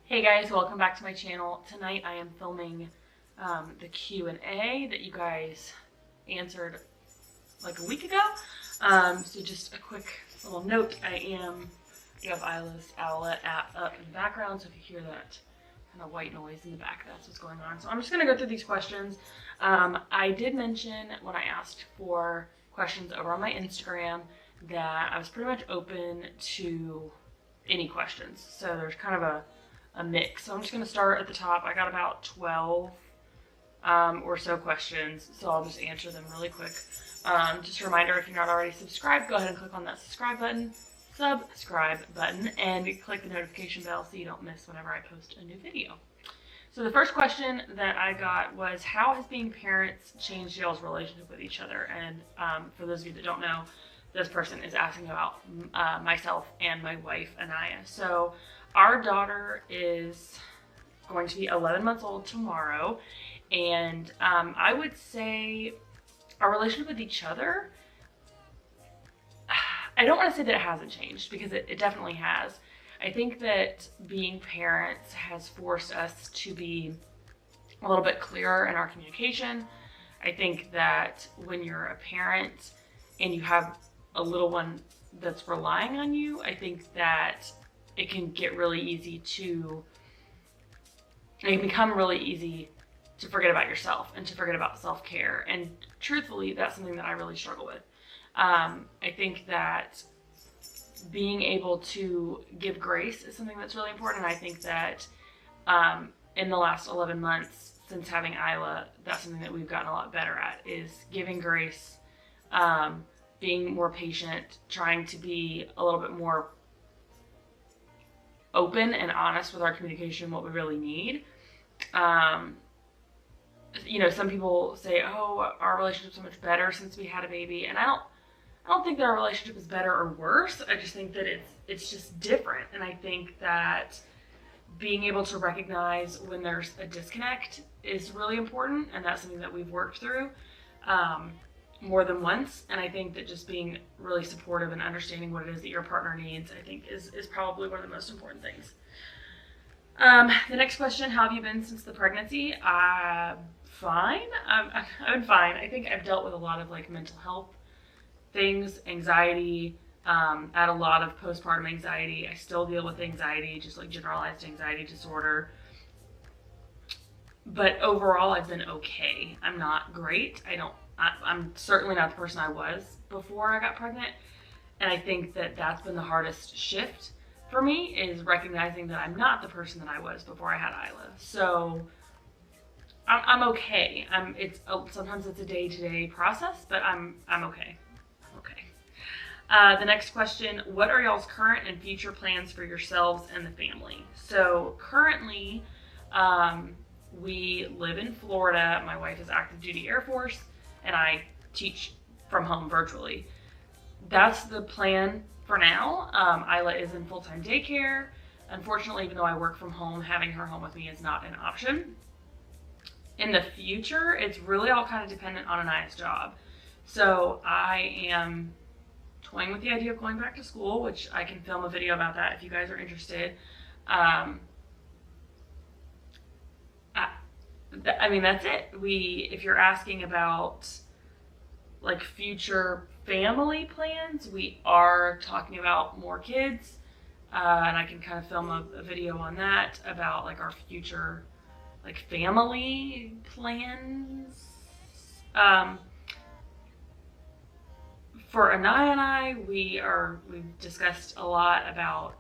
Hey guys, welcome back to my channel. Tonight I am filming the Q&A that you guys answered like a week ago. So just a quick little note, you have Isla's Owlet app up in the background, so if you hear that kind of white noise in the back, that's what's going on. So I'm just gonna go through these questions. I did mention when I asked for questions over on my Instagram that I was pretty much open to any questions. So there's kind of a mix. So I'm just going to start at the top. I got about 12 or so questions, so I'll just answer them really quick. Just a reminder, if you're not already subscribed, go ahead and click on that subscribe button, and click the notification bell so you don't miss whenever I post a new video. So the first question that I got was, how has being parents changed y'all's relationship with each other? And for those of you that don't know, this person is asking about myself and my wife, Anaya. So our daughter is going to be 11 months old tomorrow, and I would say our relationship with each other, I don't want to say that it hasn't changed, because it definitely has. I think that being parents has forced us to be a little bit clearer in our communication. I think that when you're a parent and you have a little one that's relying on you, I think that it can get really easy it can become really easy to forget about yourself and to forget about self-care. And truthfully, that's something that I really struggle with. I think that being able to give grace is something that's really important. And I think that in the last 11 months since having Isla, that's something that we've gotten a lot better at, is giving grace, being more patient, trying to be a little bit more open and honest with our communication, what we really need. You know, some people say, oh, our relationship's so much better since we had a baby. And I don't think that our relationship is better or worse. I just think that it's just different. And I think that being able to recognize when there's a disconnect is really important. And that's something that we've worked through more than once. And I think that just being really supportive and understanding what it is that your partner needs, I think is probably one of the most important things. The next question, how have you been since the pregnancy? Fine. I've been fine. I think I've dealt with a lot of like mental health things, anxiety. I had a lot of postpartum anxiety. I still deal with anxiety, just like generalized anxiety disorder. But overall, I've been okay. I'm not great. I'm certainly not the person I was before I got pregnant. And I think that that's been the hardest shift for me, is recognizing that I'm not the person that I was before I had Isla. So I'm okay. Sometimes it's a day-to-day process, but I'm okay. The next question, what are y'all's current and future plans for yourselves and the family? So currently, we live in Florida. My wife is active duty Air Force, and I teach from home virtually. That's the plan for now. Isla is in full-time daycare. Unfortunately, even though I work from home, having her home with me is not an option. In the future, it's really all kind of dependent on Anaya's job. So I am toying with the idea of going back to school, which I can film a video about that if you guys are interested. I mean, that's it. If you're asking about like future family plans, we are talking about more kids, and I can kind of film a video on that about like our future like family plans. For Anaya and I, we've discussed a lot about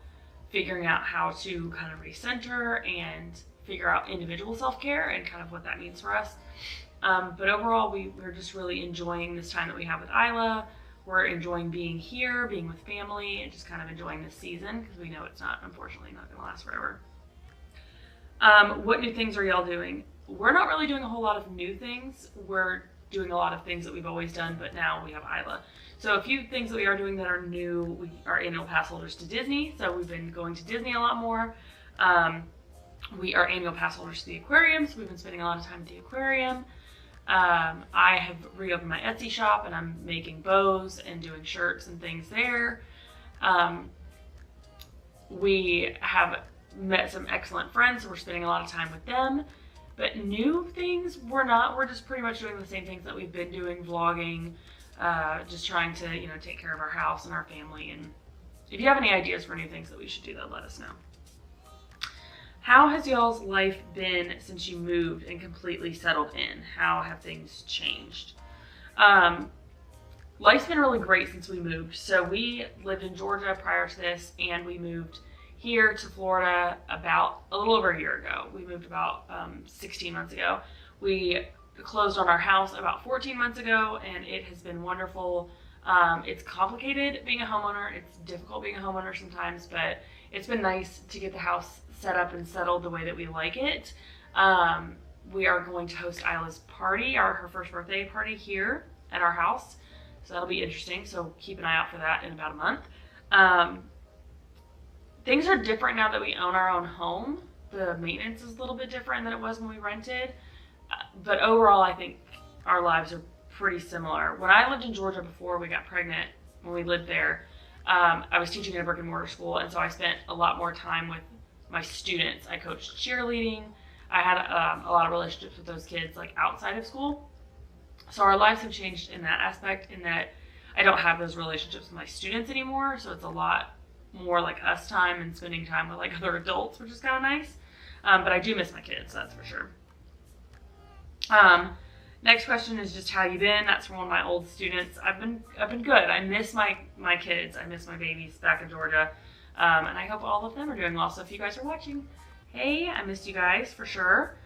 figuring out how to kind of recenter and figure out individual self-care and kind of what that means for us. But overall, we're just really enjoying this time that we have with Isla. We're enjoying being here, being with family, and just kind of enjoying this season, because we know it's unfortunately not going to last forever. What new things are y'all doing? We're not really doing a whole lot of new things. We're doing a lot of things that we've always done, but now we have Isla. So a few things that we are doing that are new, we are annual pass holders to Disney, so we've been going to Disney a lot more. We are annual pass holders to the aquarium, so we've been spending a lot of time at the aquarium. I have reopened my Etsy shop, and I'm making bows and doing shirts and things there. We have met some excellent friends, so we're spending a lot of time with them. But new things, we're not. We're just pretty much doing the same things that we've been doing, vlogging, just trying to, take care of our house and our family. And if you have any ideas for new things that we should do, then let us know. How has y'all's life been since you moved and completely settled in? How have things changed? Life's been really great since we moved. So we lived in Georgia prior to this, and we moved here to Florida about a little over a year ago. We moved about 16 months ago. We closed on our house about 14 months ago, and it has been wonderful. It's complicated being a homeowner. It's difficult being a homeowner sometimes, but it's been nice to get the house set up and settled the way that we like it. We are going to host Isla's party, her first birthday party here at our house. So that'll be interesting. So keep an eye out for that in about a month. Things are different now that we own our own home. The maintenance is a little bit different than it was when we rented. But overall, I think our lives are pretty similar. When I lived in Georgia before we got pregnant, when we lived there, I was teaching in a brick and mortar school, and so I spent a lot more time with my students. I coached cheerleading. I had a lot of relationships with those kids like outside of school. So our lives have changed in that aspect, in that I don't have those relationships with my students anymore. So it's a lot more like us time and spending time with like other adults, which is kind of nice. But I do miss my kids, that's for sure. Next question is just how you been. That's from one of my old students. I've been good. I miss my kids. I miss my babies back in Georgia. And I hope all of them are doing well. So if you guys are watching, hey, I missed you guys for sure.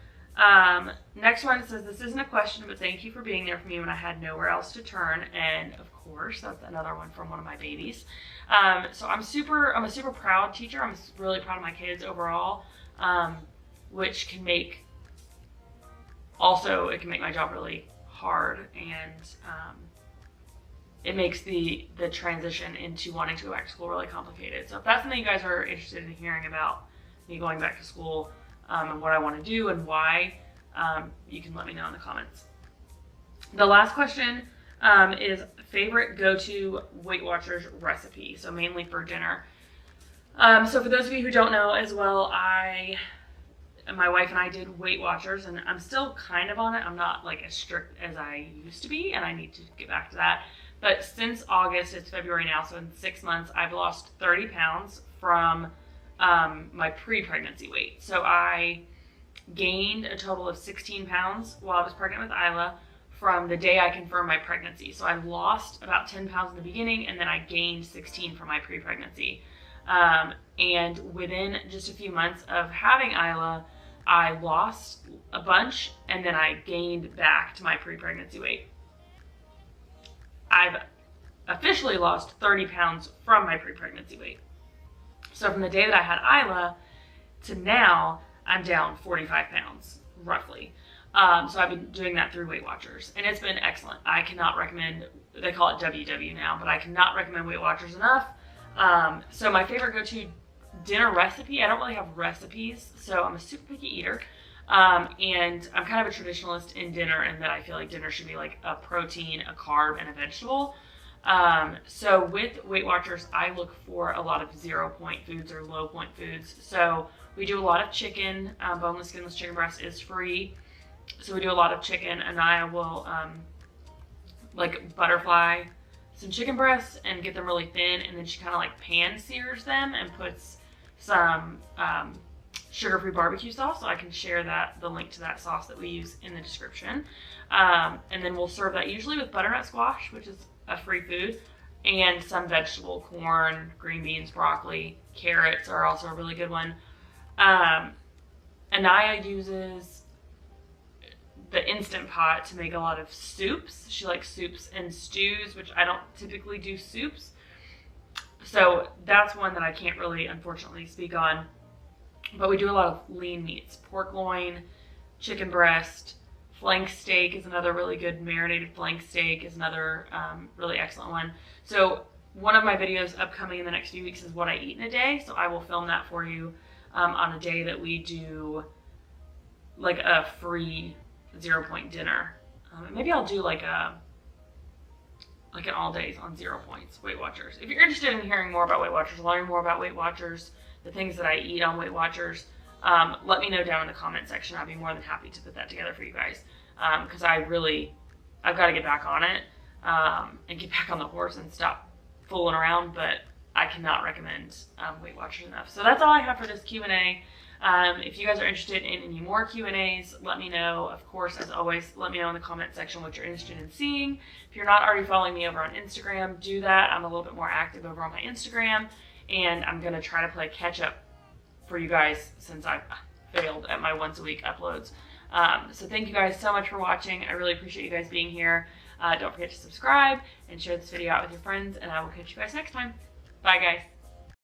Next one says, this isn't a question, but thank you for being there for me when I had nowhere else to turn. And of course, that's another one from one of my babies. So I'm a super proud teacher. I'm really proud of my kids overall, which can make my job really hard, and it makes the transition into wanting to go back to school really complicated. So if that's something you guys are interested in hearing about, me going back to school, and what I want to do and why, you can let me know in the comments. The last question is favorite go-to Weight Watchers recipe, so mainly for dinner. So for those of you who don't know as well, my wife and I did Weight Watchers, and I'm still kind of on it. I'm not like as strict as I used to be, and I need to get back to that. But since August, it's February now, so in 6 months, I've lost 30 pounds from my pre-pregnancy weight. So I gained a total of 16 pounds while I was pregnant with Isla from the day I confirmed my pregnancy. So I lost about 10 pounds in the beginning, and then I gained 16 from my pre-pregnancy. And within just a few months of having Isla, I lost a bunch, and then I gained back to my pre-pregnancy weight. I've officially lost 30 pounds from my pre-pregnancy weight. So from the day that I had Isla to now, I'm down 45 pounds, roughly. So I've been doing that through Weight Watchers, and it's been excellent. I cannot recommend, they call it WW now, but I cannot recommend Weight Watchers enough. So my favorite go-to dinner recipe, I don't really have recipes, so I'm a super picky eater. And I'm kind of a traditionalist in dinner, in that I feel like dinner should be like a protein, a carb, and a vegetable. So with Weight Watchers, I look for a lot of 0-point foods or low-point foods. So we do a lot of chicken. Boneless, skinless chicken breast is free. So we do a lot of chicken, and I will like butterfly some chicken breasts and get them really thin, and then she kind of like pan sears them and puts some sugar-free barbecue sauce. So I can share the link to that sauce that we use in the description. And then we'll serve that usually with butternut squash, which is a free food, and some vegetable, corn, green beans, broccoli, carrots are also a really good one. Anaya uses the Instant Pot to make a lot of soups. She likes soups and stews, which I don't typically do soups. So that's one that I can't really, unfortunately, speak on. But we do a lot of lean meats. Pork loin, chicken breast, flank steak is another really good. Marinated flank steak is another really excellent one. So one of my videos upcoming in the next few weeks is what I eat in a day. So I will film that for you on a day that we do like a free 0-point dinner. Maybe I'll do like an all days on 0 points Weight Watchers. If you're interested in hearing more about Weight Watchers, learning more about Weight Watchers, the things that I eat on Weight Watchers, let me know down in the comment section. I'd be more than happy to put that together for you guys, because I've got to get back on it and get back on the horse and stop fooling around, but I cannot recommend Weight Watchers enough. So that's all I have for this Q&A. If you guys are interested in any more Q&As, let me know. Of course, as always, let me know in the comment section what you're interested in seeing. If you're not already following me over on Instagram, do that. I'm a little bit more active over on my Instagram, and I'm going to try to play catch up for you guys since I've failed at my once a week uploads. So thank you guys so much for watching. I really appreciate you guys being here. Don't forget to subscribe and share this video out with your friends, and I will catch you guys next time. Bye, guys.